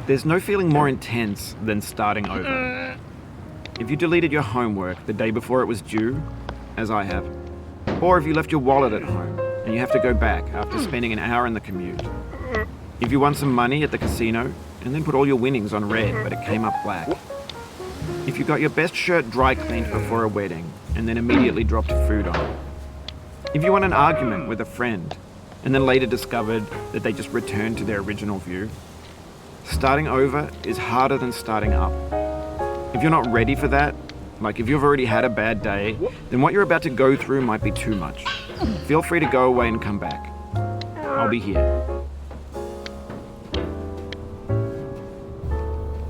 There's no feeling more intense than starting over. If you deleted your homework the day before it was due, as I have, or if you left your wallet at home and you have to go back after spending an hour in the commute. If you won some money at the casino and then put all your winnings on red but it came up black. If you got your best shirt dry cleaned before a wedding and then immediately dropped food on it. If you won an argument with a friend and then later discovered that they just returned to their original view. Starting over is harder than starting up. If you're not ready for that, like if you've already had a bad day, then what you're about to go through might be too much. Feel free to go away and come back. I'll be here.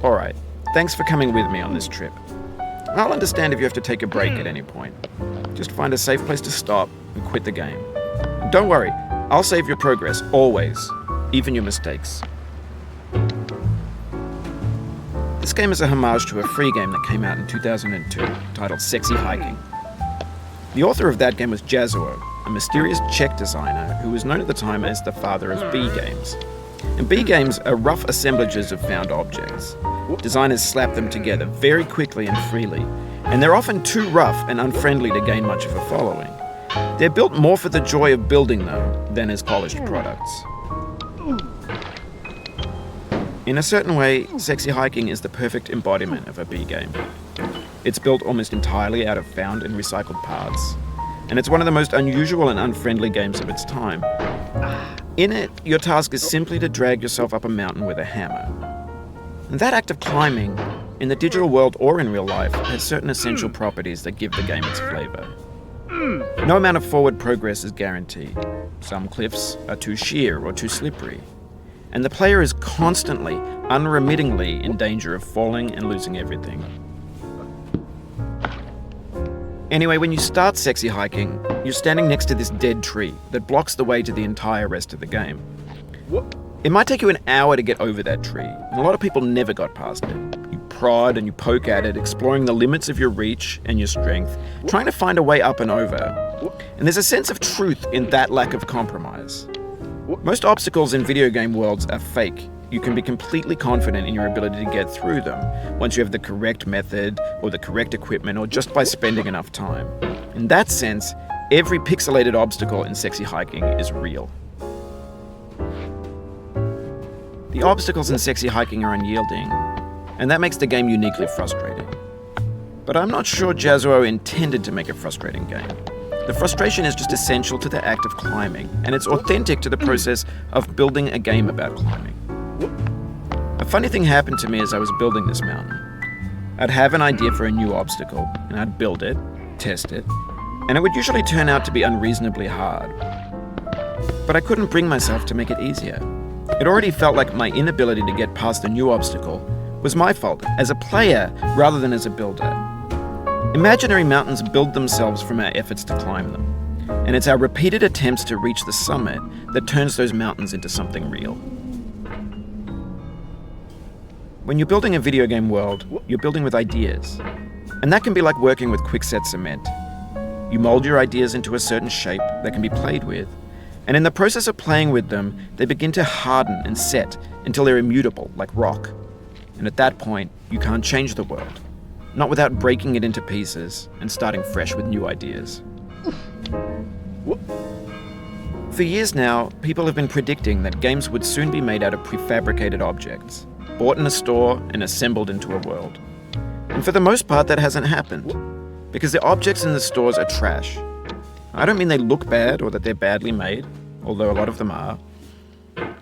Alright, thanks for coming with me on this trip. I'll understand if you have to take a break at any point. Just find a safe place to stop and quit the game. And don't worry, I'll save your progress, always, even your mistakes. This game is a homage to a free game that came out in 2002, titled Sexy Hiking. The author of that game was Jazzuo, a mysterious Czech designer who was known at the time as the father of B games. And B games are rough assemblages of found objects. Designers slap them together very quickly and freely, and they're often too rough and unfriendly to gain much of a following. They're built more for the joy of building them than as polished products. In a certain way, Sexy Hiking is the perfect embodiment of a B game. It's built almost entirely out of found and recycled parts, and it's one of the most unusual and unfriendly games of its time. In it, your task is simply to drag yourself up a mountain with a hammer. And that act of climbing, in the digital world or in real life, has certain essential properties that give the game its flavor. No amount of forward progress is guaranteed. Some cliffs are too sheer or too slippery. And the player is constantly, unremittingly in danger of falling and losing everything. Anyway, when you start Sexy Hiking, you're standing next to this dead tree that blocks the way to the entire rest of the game. It might take you an hour to get over that tree, and a lot of people never got past it. You prod and you poke at it, exploring the limits of your reach and your strength, trying to find a way up and over. And there's a sense of truth in that lack of compromise. Most obstacles in video game worlds are fake. You can be completely confident in your ability to get through them once you have the correct method or the correct equipment or just by spending enough time. In that sense, every pixelated obstacle in Sexy Hiking is real. The obstacles in Sexy Hiking are unyielding, and that makes the game uniquely frustrating. But I'm not sure Jazzuo intended to make a frustrating game. The frustration is just essential to the act of climbing, and it's authentic to the process of building a game about climbing. A funny thing happened to me as I was building this mountain. I'd have an idea for a new obstacle, and I'd build it, test it, and it would usually turn out to be unreasonably hard. But I couldn't bring myself to make it easier. It already felt like my inability to get past the new obstacle was my fault as a player rather than as a builder. Imaginary mountains build themselves from our efforts to climb them, and it's our repeated attempts to reach the summit that turns those mountains into something real. When you're building a video game world, you're building with ideas, and that can be like working with quickset cement. You mold your ideas into a certain shape that can be played with, and in the process of playing with them, they begin to harden and set until they're immutable, like rock. And at that point, you can't change the world. Not without breaking it into pieces and starting fresh with new ideas. For years now, people have been predicting that games would soon be made out of prefabricated objects, bought in a store and assembled into a world. And for the most part, that hasn't happened, because the objects in the stores are trash. I don't mean they look bad or that they're badly made, although a lot of them are.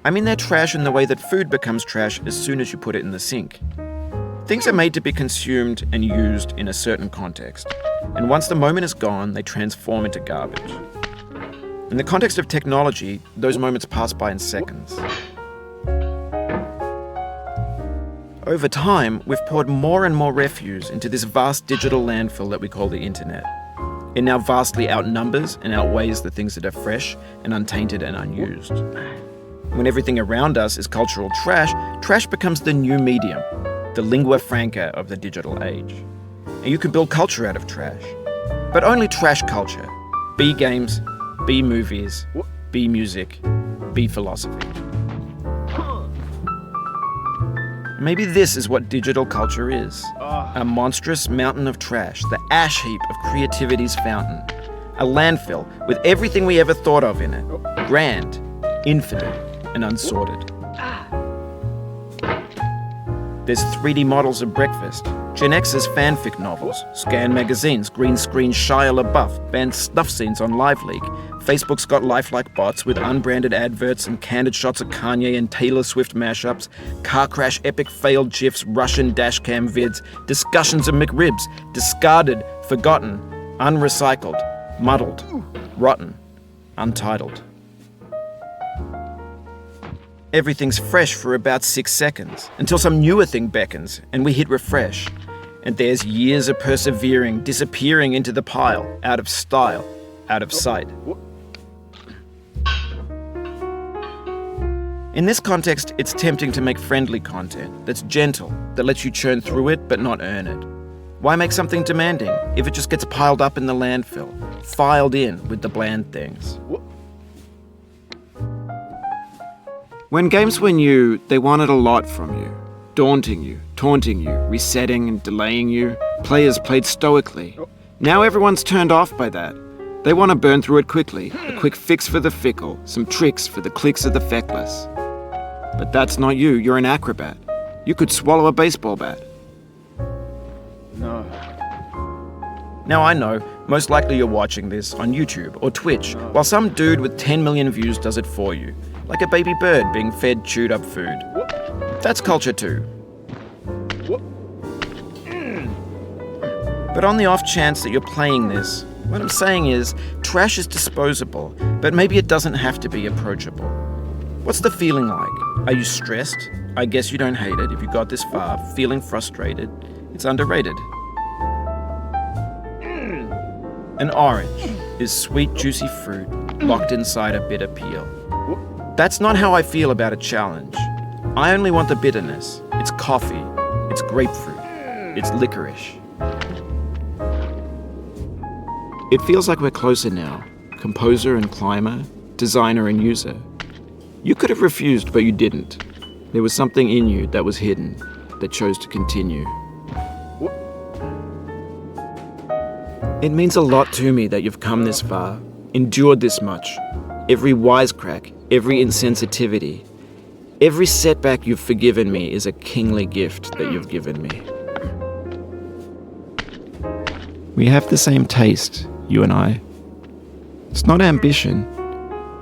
I mean they're trash in the way that food becomes trash as soon as you put it in the sink. Things are made to be consumed and used in a certain context, and once the moment is gone, they transform into garbage. In the context of technology, those moments pass by in seconds. Over time, we've poured more and more refuse into this vast digital landfill that we call the internet. It now vastly outnumbers and outweighs the things that are fresh and untainted and unused. When everything around us is cultural trash, trash becomes the new medium, the lingua franca of the digital age. And you can build culture out of trash. But only trash culture. B games, B movies, B music, B philosophy. Maybe this is what digital culture is. A monstrous mountain of trash, the ash heap of creativity's fountain. A landfill with everything we ever thought of in it. Grand, infinite, and unsorted. There's 3D models of breakfast, Gen X's fanfic novels, scan magazines, green screen Shia LaBeouf, banned snuff scenes on LiveLeak. Facebook's got lifelike bots with unbranded adverts and candid shots of Kanye and Taylor Swift mashups, car crash epic failed GIFs, Russian dashcam vids, discussions of McRibs, discarded, forgotten, unrecycled, muddled, rotten, untitled. Everything's fresh for about 6 seconds, until some newer thing beckons, and we hit refresh. And there's years of persevering, disappearing into the pile, out of style, out of sight. In this context, it's tempting to make friendly content that's gentle, that lets you churn through it but not earn it. Why make something demanding if it just gets piled up in the landfill, filed in with the bland things? When games were new, they wanted a lot from you. Daunting you, taunting you, resetting and delaying you. Players played stoically. Now everyone's turned off by that. They want to burn through it quickly. A quick fix for the fickle, some tricks for the clicks of the feckless. But that's not you, you're an acrobat. You could swallow a baseball bat. No. Now I know, most likely you're watching this on YouTube or Twitch, while some dude with 10 million views does it for you. Like a baby bird being fed chewed up food. That's culture too. But on the off chance that you're playing this, what I'm saying is, trash is disposable, but maybe it doesn't have to be approachable. What's the feeling like? Are you stressed? I guess you don't hate it if you got this far. Feeling frustrated? It's underrated. An orange is sweet, juicy fruit locked inside a bitter peel. That's not how I feel about a challenge. I only want the bitterness. It's coffee. It's grapefruit. It's licorice. It feels like we're closer now. Composer and climber, designer and user. You could have refused, but you didn't. There was something in you that was hidden, that chose to continue. It means a lot to me that you've come this far, endured this much. Every wisecrack, every insensitivity, every setback you've forgiven me is a kingly gift that you've given me. We have the same taste, you and I. It's not ambition,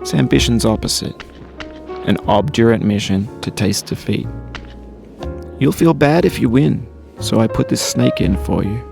it's ambition's opposite. An obdurate mission to taste defeat. You'll feel bad if you win, so I put this snake in for you.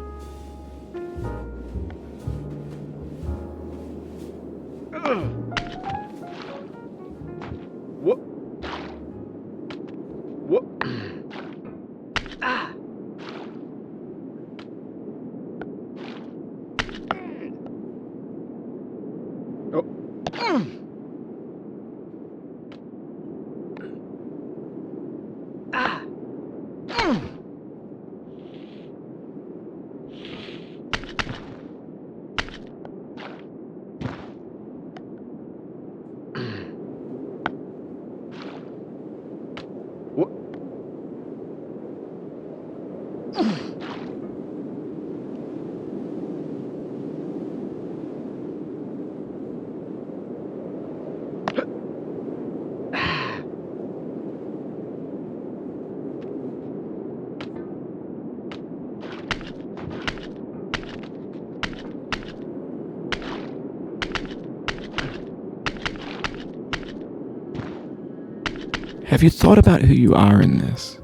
Have you thought about who you are in this?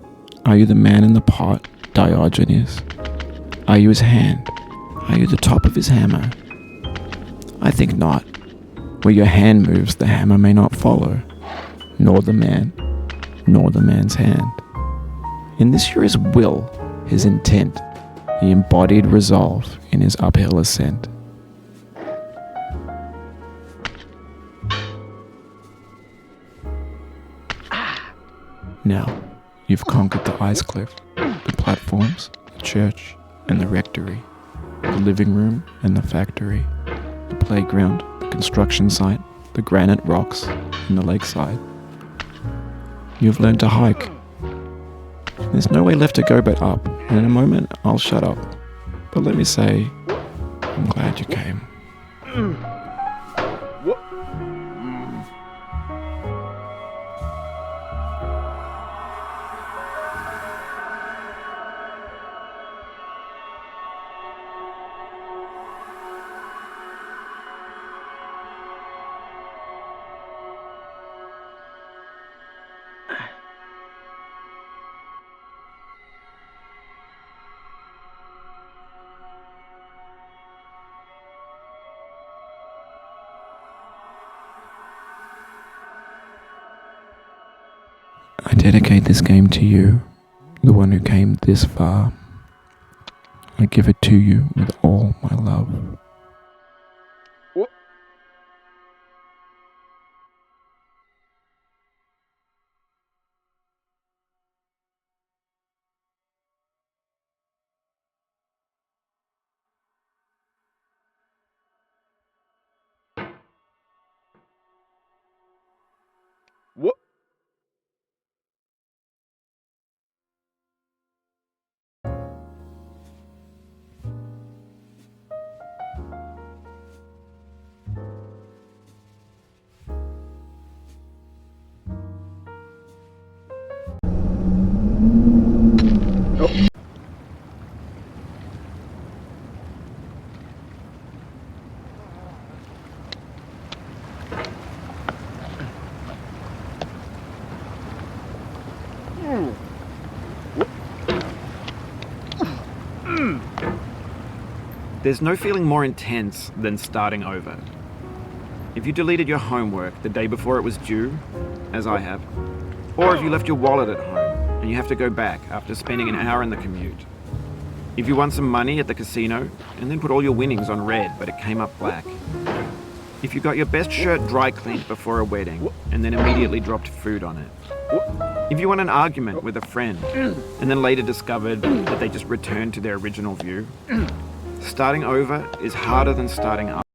Are you the man in the pot, Diogenes? Are you his hand? Are you the top of his hammer? I think not. Where your hand moves, the hammer may not follow, nor the man, nor the man's hand. In this you're his will, his intent, the embodied resolve in his uphill ascent. Now, you've conquered the ice cliff, the platforms, the church, and the rectory, the living room and the factory, the playground, the construction site, the granite rocks, and the lakeside. You've learned to hike. There's no way left to go but up, and in a moment I'll shut up. But let me say, I'm glad you came. What? I dedicate this game to you, the one who came this far. I give it to you with all my love. What? What? Oh. There's no feeling more intense than starting over. If you deleted your homework the day before it was due, as I have, or if you left your wallet at home and you have to go back after spending an hour in the commute. If you won some money at the casino and then put all your winnings on red but it came up black. If you got your best shirt dry cleaned before a wedding and then immediately dropped food on it. If you won an argument with a friend and then later discovered that they just returned to their original view. Starting over is harder than starting up.